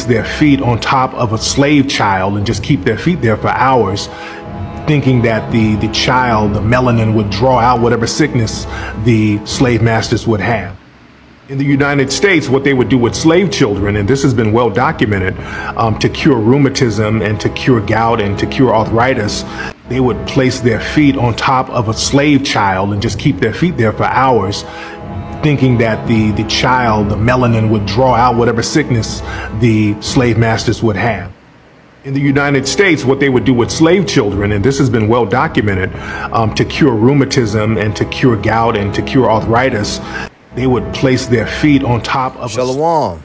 place their feet on top of a slave child and just keep their feet there for hours, thinking that the child, the melanin, would draw out whatever sickness the slave masters would have. In the United States, what they would do with slave children, and this has been well documented, to cure rheumatism and to cure gout and to cure arthritis, they would place their feet on top of a slave child and just keep their feet there for hours, thinking that the child, the melanin, would draw out whatever sickness the slave masters would have. In the United States, what they would do with slave children, and this has been well documented, to cure rheumatism and to cure gout and to cure arthritis, they would place their feet on top of Shalom.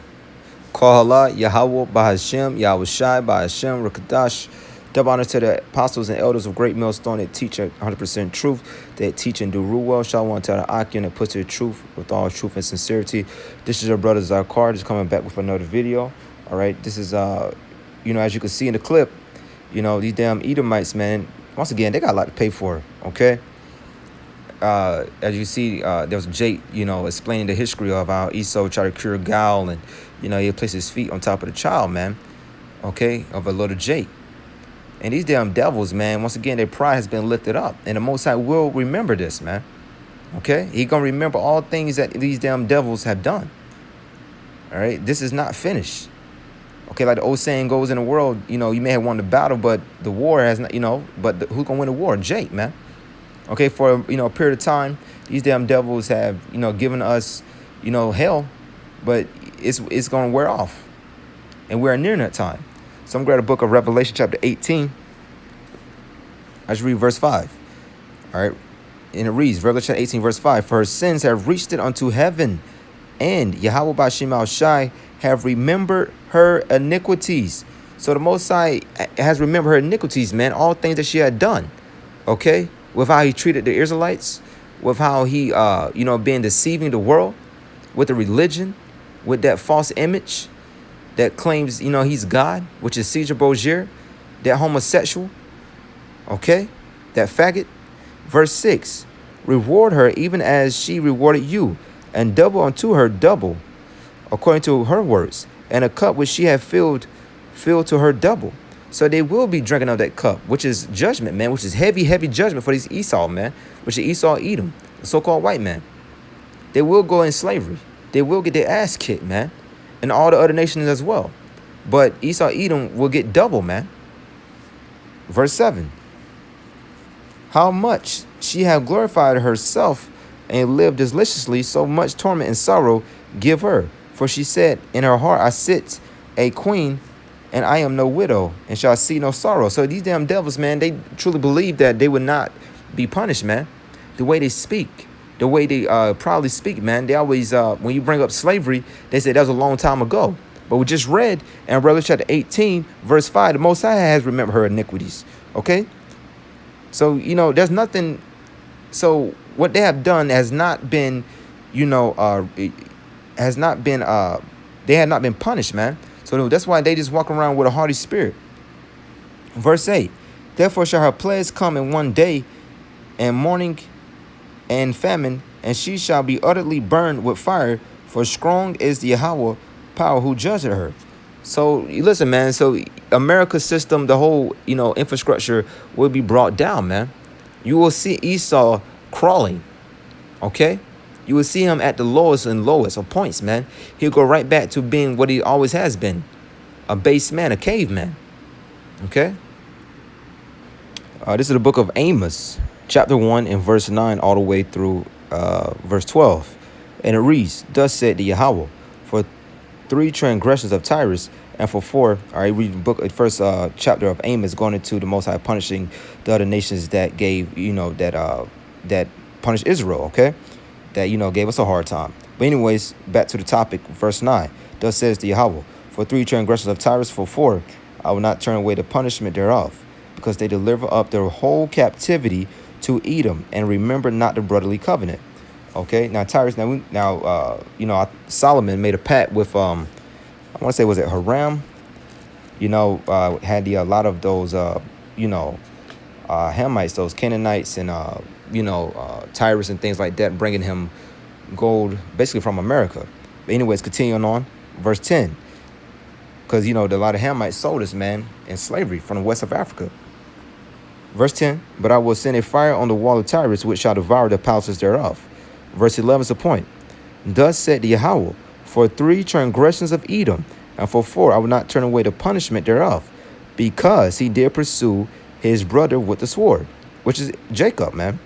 Kohala, Yahweh, Bahashem, Yahushai, Bahashem, Rakadash. Double honor to the apostles and elders of Great Millstone that teach 100% truth, that teach and do rule well. Shalom to the Akim that puts the truth with all truth and sincerity. This is your brother Zakar, just coming back with another video. All right, this is, as you can see in the clip, these damn Edomites, man, once again, they got a lot to pay for, okay? As you see, there was Jake, explaining the history of how Esau tried to cure Gal, and, he placed his feet on top of the child, man, okay, of a little Jake. And these damn devils, man, once again, their pride has been lifted up. And the Most High will remember this, man, okay? He going to remember all things that these damn devils have done, all right? This is not finished, okay? Like the old saying goes in the world, you may have won the battle, but the war has not, but who's going to win the war? Jake, man. Okay, for a period of time, these damn devils have given us hell, but it's gonna wear off, and we're near that time. So I'm going to the book of Revelation, chapter 18. I just read verse 5. All right, and it reads, Revelation 18, verse 5. For her sins have reached it unto heaven, and Yahweh Bashim Al Shai have remembered her iniquities. So the Most High has remembered her iniquities, man. All things that she had done. Okay. With how he treated the Israelites, with how he, been deceiving the world with the religion, with that false image that claims, he's God, which is Caesar Borgia, that homosexual, okay, that faggot. Verse 6, reward her even as she rewarded you, and double unto her double, according to her words, and a cup which she had filled to her double. So they will be drinking of that cup, which is judgment, man, which is heavy, heavy judgment for these Esau, man, which is Esau, Edom, the so-called white man. They will go in slavery. They will get their ass kicked, man, and all the other nations as well. But Esau, Edom will get double, man. Verse 7. How much she have glorified herself and lived deliciously, so much torment and sorrow give her. For she said in her heart, I sit a queen, and I am no widow, and shall see no sorrow. So these damn devils, man, they truly believe that they would not be punished, man. The way they speak, the way they proudly speak, man. They always, when you bring up slavery, they say that was a long time ago. But we just read in Revelation chapter 18, verse 5, the Most High has remembered her iniquities, okay? So, there's nothing. So what they have done has not been, they had not been punished, man. So that's why they just walk around with a haughty spirit. Verse 8, therefore shall her plagues come in one day, and mourning and famine, and she shall be utterly burned with fire, for strong is the Yahweh power who judged her. So listen, man, so America's system, the whole, infrastructure will be brought down, man. You will see Esau crawling, okay? You will see him at the lowest of points, man. He'll go right back to being what he always has been, a base man, a caveman. Okay? This is the book of Amos, chapter 1 and verse 9 all the way through verse 12. And it reads, thus said the Yahweh, for 3 transgressions of Tyrus, and for 4, all right, read the book, first chapter of Amos, going into the Most High punishing the other nations that gave, that punished Israel, okay? That, gave us a hard time. But anyways, back to the topic, verse 9. Thus says the Yahweh, for 3 transgressions of Tyrus, for 4, I will not turn away the punishment thereof, because they deliver up their whole captivity to Edom, and remember not the brotherly covenant. Okay, now Tyrus, Solomon made a pact with, I want to say, was it Hiram? Had a lot of those, Hamites, those Canaanites, and Tyrus and things like that, bringing him gold basically from America. But anyways, continuing on, verse 10. because, you know, a lot of Hamites sold us, man, in slavery from the west of Africa. Verse 10, but I will send a fire on the wall of Tyrus, which shall devour the palaces thereof. Verse 11 is the point. Thus said Yahweh, for 3 transgressions of Edom, and for 4 I will not turn away the punishment thereof, because he did pursue his brother with the sword, which is Jacob, man,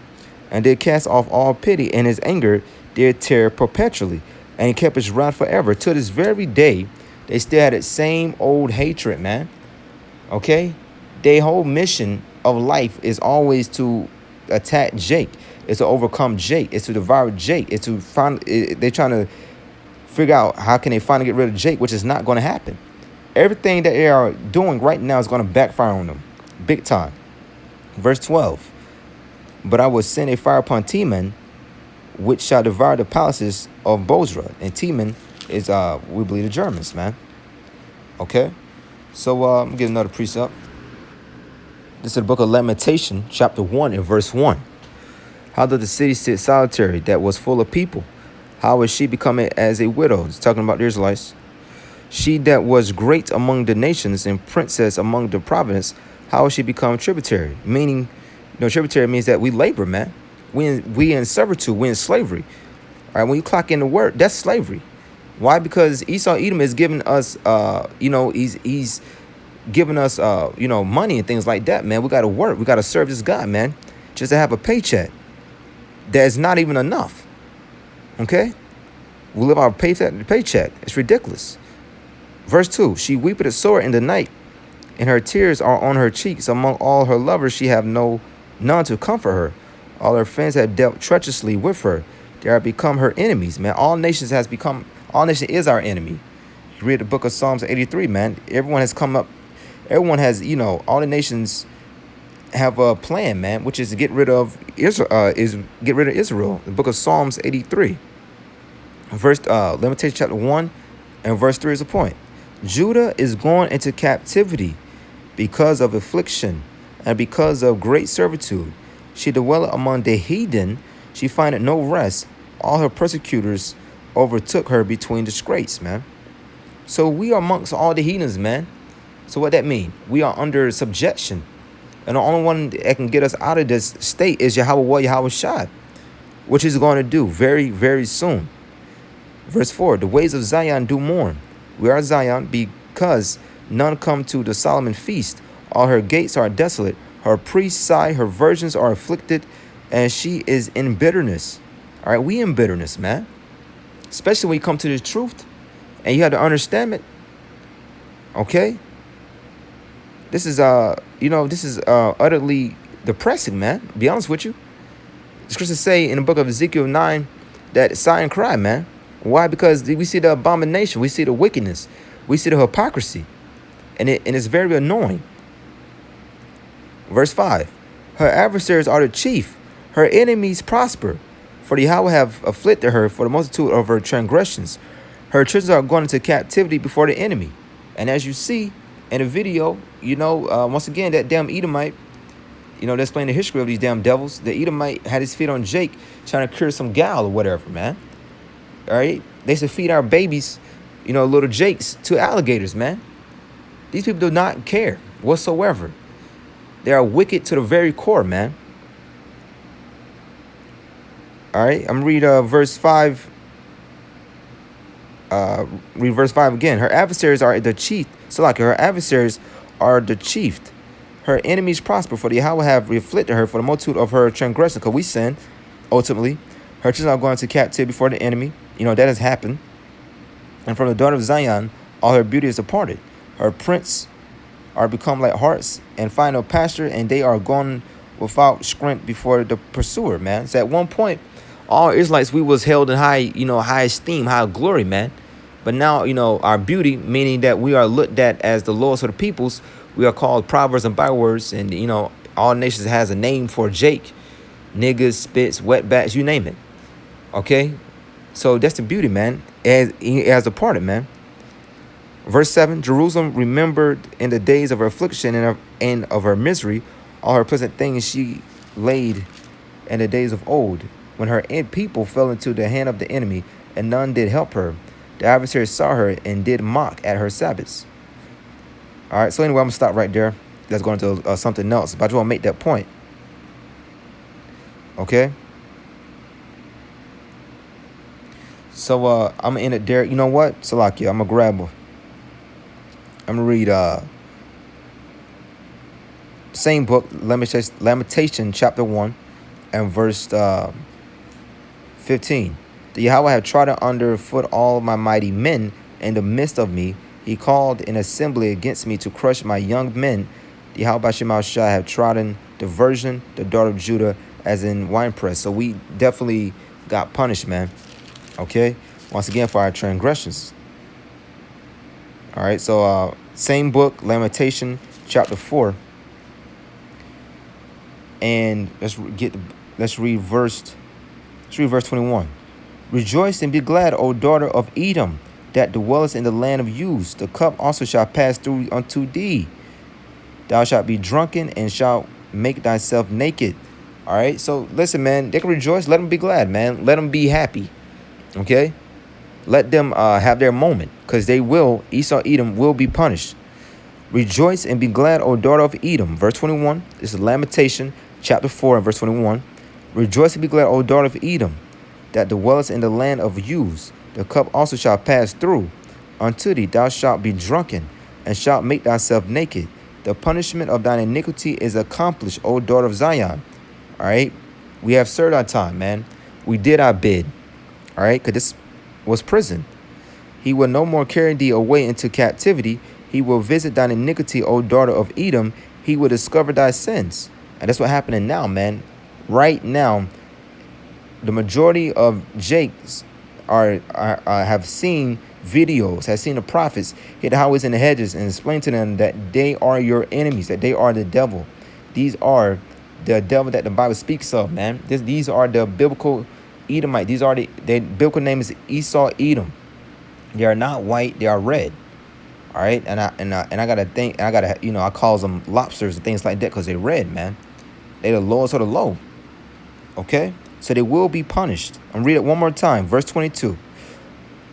and did cast off all pity, and his anger did tear perpetually, and he kept his wrath forever. To this very day, they still had that same old hatred, man. Okay? Their whole mission of life is always to attack Jake. It's to overcome Jake. It's to devour Jake. It's to find. They're trying to figure out how can they finally get rid of Jake, which is not going to happen. Everything that they are doing right now is going to backfire on them, big time. Verse 12. But I will send a fire upon Teman, which shall devour the palaces of Bozrah. And Teman is, we believe, the Germans, man. Okay? So, I'm going to get another precept. This is the book of Lamentation, chapter 1 and verse 1. How does the city sit solitary that was full of people? How is she becoming as a widow? It's talking about the Israelites. She that was great among the nations and princess among the province, how is she become tributary? Meaning, tributary means that we labor, man. We in servitude, we in slavery. All right, when you clock into work, that's slavery. Why? Because Esau Edom is giving us, he's giving us, money and things like that, man. We got to work. We got to serve this God, man, just to have a paycheck. That's not even enough. Okay? We live our paycheck to paycheck. It's ridiculous. Verse 2, she weepeth sore in the night, and her tears are on her cheeks. Among all her lovers she have none to comfort her. All her friends have dealt treacherously with her. They are become her enemies, man. All nations is our enemy. You read the book of Psalms 83, man. Everyone has come up. Everyone has, all the nations have a plan, man, which is to get rid of Israel. The book of Psalms 83. Lamentation chapter 1 and verse 3 is the point. Judah is going into captivity because of affliction and because of great servitude. She dwelleth among the heathen. She findeth no rest. All her persecutors overtook her between the straits, man. So we are amongst all the heathens, man. So what that mean? We are under subjection. And the only one that can get us out of this state is Yahweh Shai, which he's going to do very, very soon. Verse 4, the ways of Zion do mourn. We are Zion because none come to the Solomon feast. All her gates are desolate. Her priests sigh. Her virgins are afflicted. And she is in bitterness. All right, we in bitterness, man. Especially when you come to the truth. And you have to understand it. Okay? This is utterly depressing, man. To be honest with you. The scriptures say in the book of Ezekiel 9 that sigh and cry, man. Why? Because we see the abomination. We see the wickedness. We see the hypocrisy. And it's very annoying. Verse 5. Her adversaries are the chief. Her enemies prosper. For the Yahweh have afflicted her for the multitude of her transgressions. Her children are going into captivity before the enemy. And as you see in the video, once again, that damn Edomite, they're explaining the history of these damn devils. The Edomite had his feet on Jake trying to cure some gal or whatever, man. All right? They should feed our babies, little Jakes to alligators, man. These people do not care whatsoever. They are wicked to the very core, man. All right? I'm going to read verse 5. Read verse 5 again. Her adversaries are the chief. So like her adversaries are the chief. Her enemies prosper, for the Yahweh have afflicted her for the multitude of her transgression. Because we sin, ultimately. Her children are going to captivity before the enemy. That has happened. And from the daughter of Zion, all her beauty is departed. Her prince are become like harts and find no pasture, and they are gone without strength before the pursuer, man. So at one point, all Israelites, we was held in high esteem, high glory, man. But now, our beauty, meaning that we are looked at as the lowest of the peoples, we are called proverbs and bywords, and, all nations has a name for Jake. Niggas, spits, wetbacks, you name it. Okay? So that's the beauty, man. It has departed, man. Verse 7, Jerusalem remembered in the days of her affliction and of her misery, all her pleasant things she laid in the days of old, when her people fell into the hand of the enemy, and none did help her. The adversaries saw her and did mock at her Sabbaths. All right, so anyway, I'm going to stop right there. Let's go into something else. But I just want to make that point. Okay? So I'm going to end it there. You know what? Salakia, I'm going to grab her. I'm going to read same book, Lamentation chapter 1 and verse 15. The Yahweh have trodden under foot all my mighty men in the midst of me. He called an assembly against me to crush my young men. The Yahweh Bashim Shai have trodden diversion, the daughter of Judah, as in winepress. So we definitely got punished, man. Okay? Once again, for our transgressions. All right, so same book, Lamentation chapter 4. And let's read verse 21. Rejoice and be glad, O daughter of Edom, that dwellest in the land of Uz. The cup also shall pass through unto thee. Thou shalt be drunken and shalt make thyself naked. All right, so listen, man, they can rejoice. Let them be glad, man. Let them be happy. Okay? Let them have their moment, because they will, Esau, Edom will be punished. Rejoice and be glad, O daughter of Edom. Verse 21. This is Lamentation chapter 4 and verse 21. Rejoice and be glad, O daughter of Edom, that dwellest in the land of Uz. The cup also shall pass through unto thee. Thou shalt be drunken and shalt make thyself naked. The punishment of thine iniquity is accomplished, O daughter of Zion. All right? We have served our time, man. We did our bid. All right? Because this was prison. He will no more carry thee away into captivity. He will visit thine iniquity, O daughter of Edom. He will discover thy sins. And that's what's happening now, man. Right now, the majority of Jakes have seen videos, have seen the prophets hit the highways and the hedges and explain to them that they are your enemies, that they are the devil. These are the devil that the Bible speaks of, man. These are the biblical Edomite. These are their biblical name is Esau, Edom. They are not white, they are red. All right, and I gotta think, and I gotta, I call them lobsters and things like that because they're red, man. They're the lowest of the low. Okay, so they will be punished. And read it one more time, verse 22.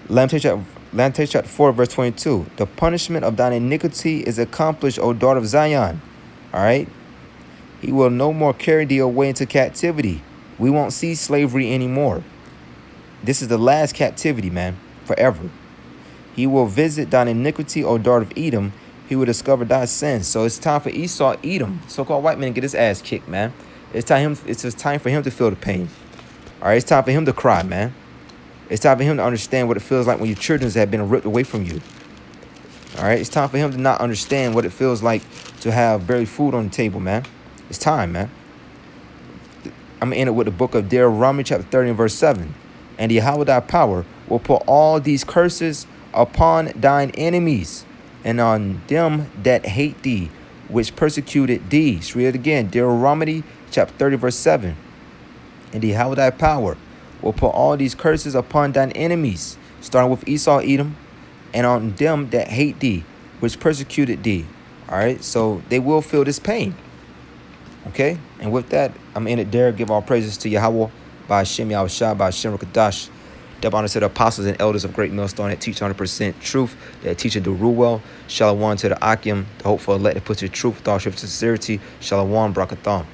Lamentation chapter 4, verse 22. The punishment of thine iniquity is accomplished, O daughter of Zion. All right, he will no more carry thee away into captivity. We won't see slavery anymore. This is the last captivity, man, forever. He will visit thine iniquity, O daughter of Edom. He will discover thy sins. So it's time for Esau, Edom, so-called white man, to get his ass kicked, man. It's just time for him to feel the pain. All right, it's time for him to cry, man. It's time for him to understand what it feels like when your children have been ripped away from you. All right, it's time for him to not understand what it feels like to have barely food on the table, man. It's time, man. I'm going to end it with the book of Deuteronomy chapter 30 and verse 7. And Yahweh thy power will put all these curses upon thine enemies and on them that hate thee, which persecuted thee. Let's read it again. Deuteronomy chapter 30 verse 7. And Yahweh thy power will put all these curses upon thine enemies, starting with Esau, Edom, and on them that hate thee, which persecuted thee. All right, so they will feel this pain. Okay, and with that, I'm in it there. Give all praises to Yahweh, by Hashem Yahushua, by Hashem Rakadash. Double honor to the apostles and elders of Great Millstone that teach 100% truth, that teach and do rule well. Shalom to the Akim, the hopeful elect that puts the truth with all scripture sincerity. Shalom, Brakatham.